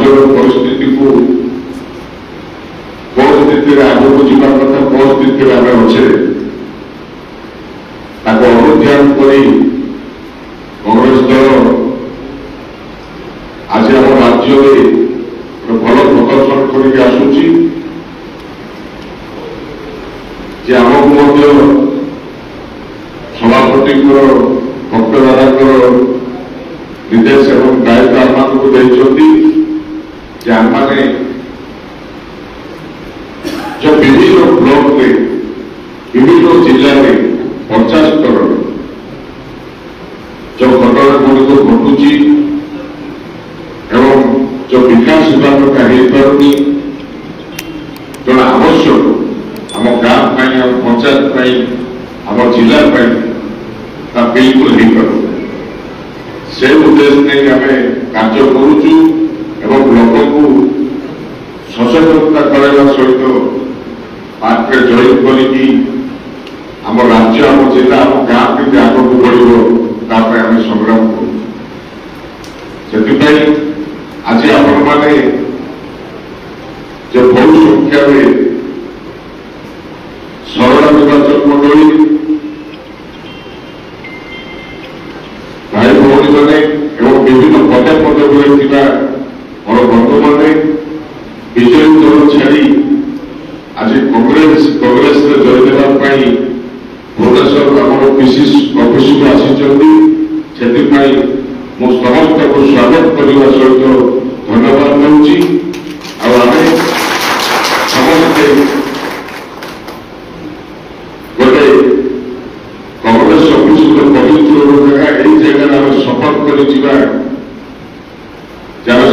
राज्यर परिस्थिति को कौन स्थिति आगे को जीवा कथा कौन स्थिति आम अच्छे अनुध्यान कर कांग्रेस दल आज आम राज्य में भल प्रदर्शन करके आसुची आमको सभापति भक्तदारा निर्देश एवं दायित्व आमको आमने जो विभिन्न ब्लॉक में विभिन्न जिले में 50 स्तर जो घटना गुड़िक घटुची एवं जो विकास विभाग का हो पारनी जो आवश्यक आम गाँव आम पंचायत आम जिला बिल्कुल हो पार से उद्देश्य नहीं आम कार्य करुचु एवं लोक को सचेतनता कराइवा सहित पार्टी जॉइन करी आम राज्य आम जिला आम गाँव के आग को बढ़ो आम संग्राम कर आज आपण मैंने जो बहुत संख्या में सरल निर्वाचन मंडली भाई भौणी मैंने विभिन्न पदे पदे मोर बंधु मैंने विजयी दल छाड़ी आज कांग्रेस जॉइन होगापी भुवनेश्वर आम पीसी ऑफिस को आसी समस्त को स्वागत करने सहित धन्यवाद दूसरी आम समस्ते गोटे कांग्रेस ऑफिस पवित्र जगह यही जगह आम शपथ कर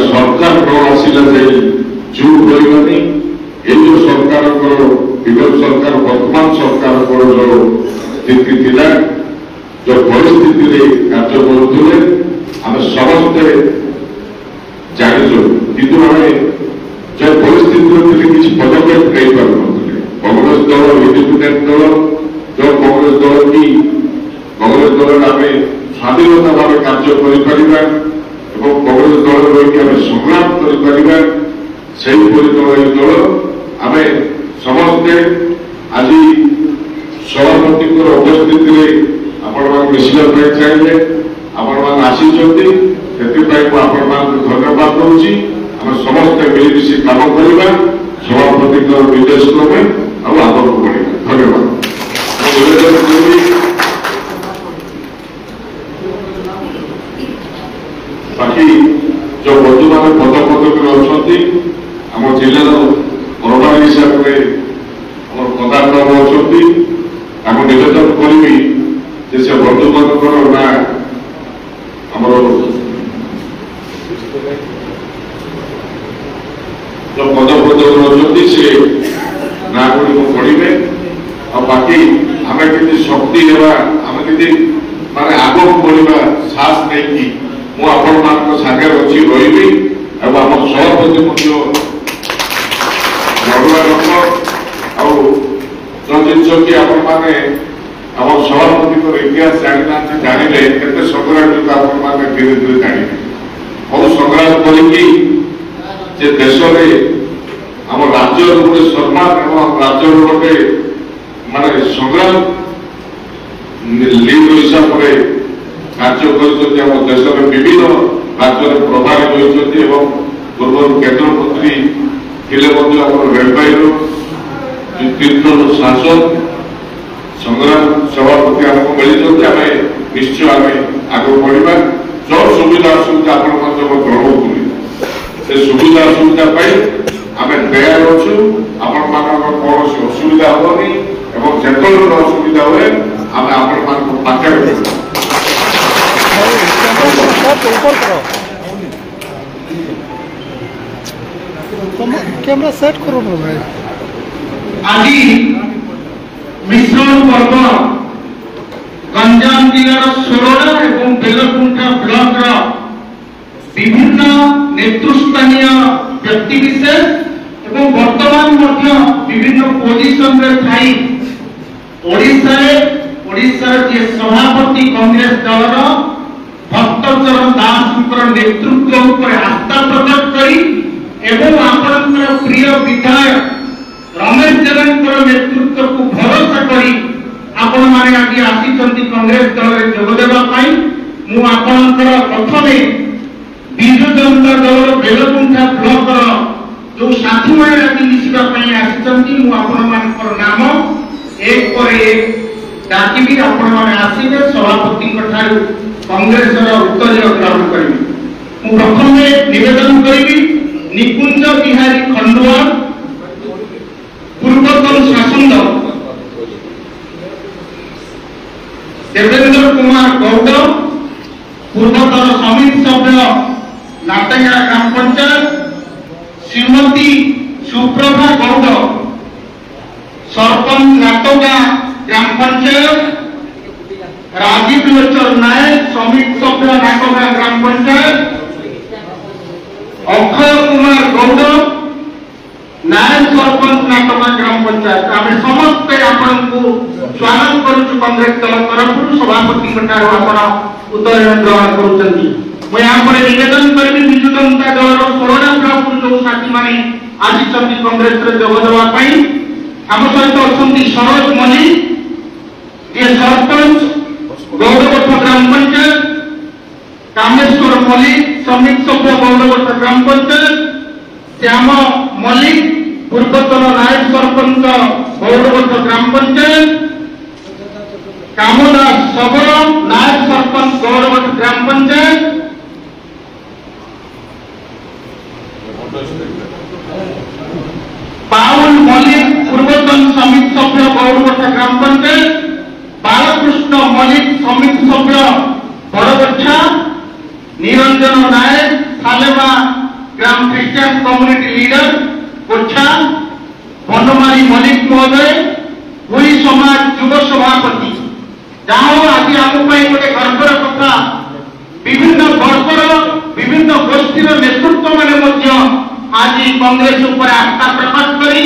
सरकार न आसला चुप रही ये जो सरकार विगत सरकार वर्तमान सरकार जो स्थिति थी जो परिस्थिति कार्य करुले आम समस्ते जाचु किंतु आम जो परिस्थिति किसी पदक्षेप नहीं पार कांग्रेस दल इंडिपेंडेंट दल जो कांग्रेस दल की कांग्रेस दल आम स्वाधीनता भाव कार्य कांग्रेस दल रही संग्राम कर दल आम समस्ते आज सभापति उपस्थिति आपण मिसवा चाहिए आपण आसी धन्यवाद दूसरी आम समस्ते मिलमिशी काम करवा सभापति निर्देश क्रमे आग को बढ़ा धन्यवाद बाकी जो बंधु मान पद पदक अच्छा आम जिलार प्रभाव हिसाब से पदाक्रम अच्छा निवेदन करी से बंधु मान ना आमर जो पद पदक अच्छा से ना गुड़ी पढ़े और बाकी आम कि शक्ति आम कि माने आग को बढ़ा साहस नहीं मुझे सागे अच्छी रही आम सभापति बढ़ुआ लोक जो जिन कि आपण मैंने आम सभापति इतिहास जानी ना जानले के संग्राम आपने धीरे धीरे जाने बहुत संग्राम करी देश में आम राज्य गोटे सम्मान एवं राज्य गोटे माने संग्राम लीड हिसाब से कार्य कर देश में विभिन्न राज्य प्रभारी रही पूर्व केन्द्र मंत्री रेलवाई तीर्थन शासन संग्राम सभापति आमको मिली आम निश्चय आम आग बढ़ा जो सुविधा असुविधा आपड़ी से सुविधा असुविधा आम तैयार अच्छु आपण कौन असुविधा हेनी और जो असुविधा हुए आम आपण पाखे कैमरा सेट करो भाई आज मिश्रण पर्व गंजाम जिलार सोरडा और बेलकुंठा ब्लॉक विभिन्न नेतृस्थानीय व्यक्तिविशेष और वर्तमान विभिन्न पोजिशन रे थाई ओडिशा जे सभापति कांग्रेस दलर भक्तचरण दास नेतृत्व आस्था प्रकट करी एवं आपणकर प्रिय विधायक रमेश जेना नेतृत्व को भरोसा करी आपण माने आज आसी कांग्रेस दल में जोग देवा पाई मु आपणकर प्रथमे विजु जनता दल बेलकुंठा ब्लॉक जो साथी माने आज मिसिबा पाई आसी मु आपण मानकर नाम एक पर एक डाकिबी आपण माने आसीबे सभापति ठारू कांग्रेस उत्तर ग्रहण करिबी मु प्रथमे निवेदन करिबी निकुंज बिहारी खंडुआ पूर्वतन शासन देवेंद्र कुमार गौड़ पूर्वतन समिति सभ्य नाटंगा ग्राम पंचायत श्रीमती सुप्रभा गौड़ सरपंच नाटोगा ग्राम पंचायत राजीव लोचन नायक समिति सभ्य नाटोगा ग्राम पंचायत अक्षय कुमार गौड़ नायक सरपंच नाटोगा ग्राम पंचायत आम समस्त आपको स्वागत करुचु कांग्रेस दल तरफ सभापति उत्तर ग्रहण कर निवेदन करी विजु जनता दल सोरडा ब्लॉक जो साथी माने आसी कांग्रेस जोग देवाई आम सहित अच्छा सरोज मल्लिक ये सरपंच गौरवठ ग्राम पंचायत कामेश्वर मल्लिक समिति सभ्य गौरवठ ग्राम पंचायत श्याम मल्लिक पूर्वतन नायक सरपंच गौरवठ ग्राम पंचायत कामदास सबल नायक सरपंच गौरवठ ग्राम पंचायत पाउल मल्लिक पूर्वतन समिति सभ्य गौरवठ ग्राम पंचायत बालकृष्ण मल्लिक समिति सभ्य बड़गछा निरंजन नायक सालेमा ग्राम क्रिश्चियन कम्युनिटी लीडर कोछा बनमारी मल्लिक महोदय पुरी समाज युव सभापति जहाँ आज आम गोटे गर्वर कथा विभिन्न वर्गर विभिन्न गोष्ठीर नेतृत्व मैंने आज कांग्रेस उपर आस्था प्रकट करी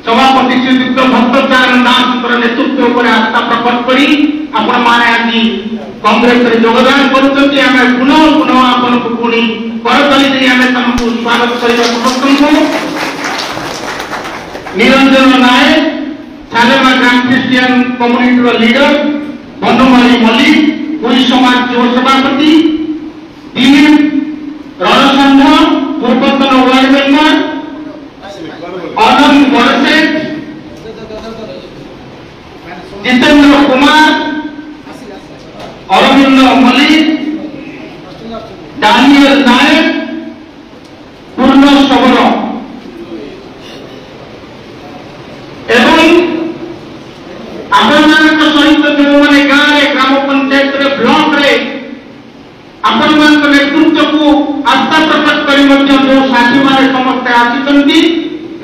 सभापति श्रीयुक्त भक्तचारण दास नेतृत्व उपर आस्था प्रकट करी आपण माने आज कांग्रेस योगदान करुचंती आमे पुनः पुनः आपन को पुणी करतली दे आमे तमको स्वागत करिबा समस्तन निरंजन नायक सालेमा ग्राम Christian community leader Banamali Mallik Puri समाज युव सभापति दिलीप रणसंघ पूर्वतन ward member Anand Badseth Jitendra Kumar Arvind Mallik Daniel Nayak Purna Sabal एवं आपण सहित जो मैंने गाँव ग्राम पंचायत ब्लॉक रे आपण नेतृत्व को आस्था प्रकट करी जो साथी माने समस्ते आसी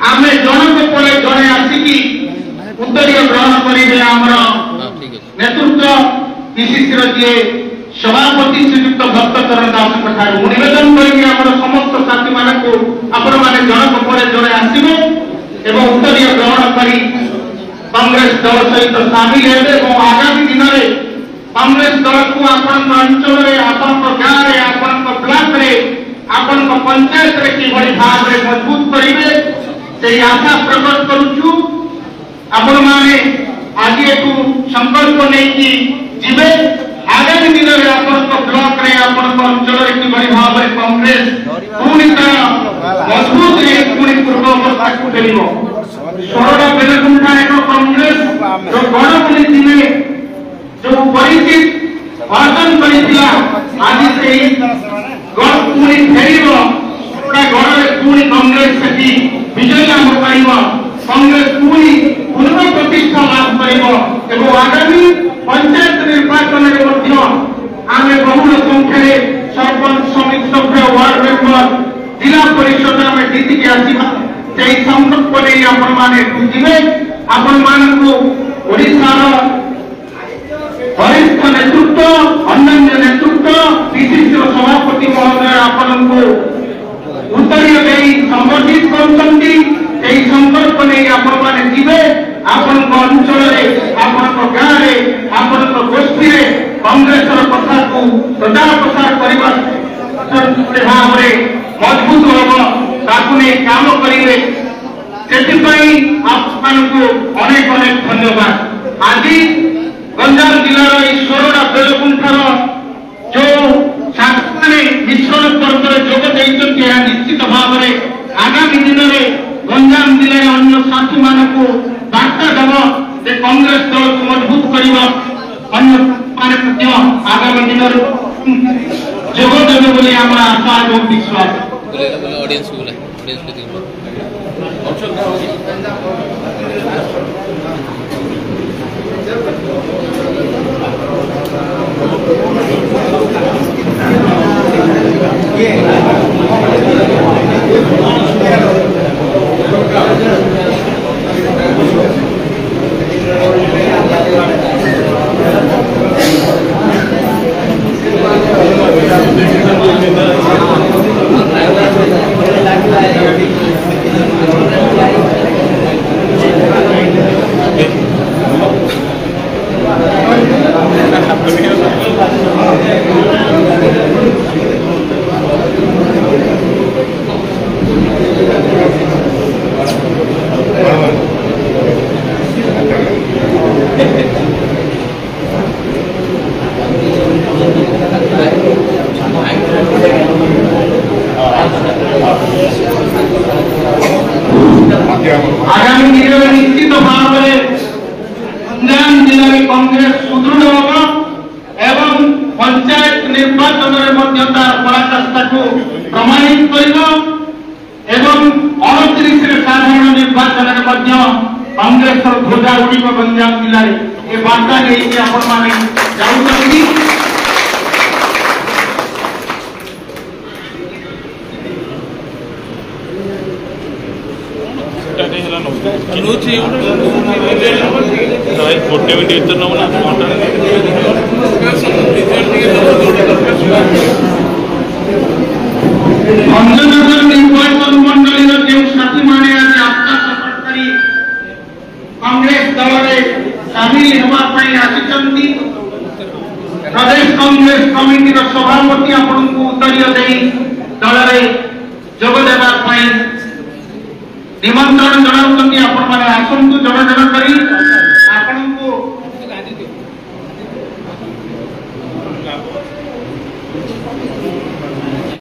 आम जनक पर जड़े आसिकी उत्तरीय ग्रहण करेंगे आमर नेतृत्व पीसीसी जी सभापति श्रीयुक्त भक्तचरण दास निवेदन करेंगे समस्त साथी मान को आपण मैंने जनक पर जड़े आसवे एवं उत्तरीय ग्रहण करी कांग्रेस दल सहित सामिल हेबे और आगामी दिन में कांग्रेस दल को आपण अंचल रे आपण गाँव रे आपण ब्लॉक रे आपण पंचायत रे किभली भाव रे मजबूत करिवे से आशा प्रकट करूछु आपण माने आज एटू संकल्प नहीं कि जिबे आगामी दिन रे आपण ब्लॉक रे आपण अंचल रे किभली भाव रे कांग्रेस पूरी तरह मजबूत रे पूरी पूर्व अवस्था को फेरिबो सोरडा बेलकुंठा एक कांग्रेस जो गण बुली जो परिचित अर्जन करिथिला आज से गण पूरी फेरिबो सोरडा गण रे पूरी कांग्रेस सेठी विजय लाभ पाइबो कांग्रेस पूरी पुनः प्रतिष्ठा लाभ करिबो एवं आगामी पंचायत निर्वाचन रे मध्य आमे बहुल संख्या रे सरपंच समिति सभ्य वार्ड मेंबर जिला परिषद में जीत के आसीबा से संकल्प नहीं आपण माने बुझिबे आपण मानकु ओडिशार वरिष्ठ नेतृत्व अन्य नेतृत्व पीसीसी सभापति महोदय आपण को उत्तरीय देई संबोधित करछंती एई संकल्प नहीं आपण माने जिबे आपण को अंचल रे आपण को गाँव रे आपण को गोष्ठी रे कांग्रेस कथा को प्रचार प्रसार करबा भाव रे मजबूत होबो ताकू नहीं काम करेंगे आपको अनेक अनेक धन्यवाद। आज गंजाम जिलार ईश्वरा बेलकुंठार जो छात्र मैंने मिश्रण पर्व जोग देते निश्चित भाव में आगामी दिन में गंजाम जिले अन्य साथी मानक बार्ता देव जे कांग्रेस दल को मजबूत करने आगामी दिन जोग देवे बोली आम आशा और विश्वास। आगामी दिन में निश्चित भाव में गंजाम जिले में कांग्रेस सुदृढ़ होगा एवं पंचायत निर्वाचन में पराकाष्ठा को प्रमाणित कर 29 साधारण निर्वाचन में कांग्रेस ध्वजा उड़ी गंजाम जिले में ये बार्ता नहीं आपण जाऊँगी। गोटे मिनट भंजनगर निर्वाचन मंडली जो साथी माने आज आस्था प्रकट करी कांग्रेस दल में सामिल होगापी आसी प्रदेश कांग्रेस कमिटी सभापति आपको उत्तरीय दल में जोग देवाई निमंत्रण जनाऊँ आपण मैंने आसतु जन जन कर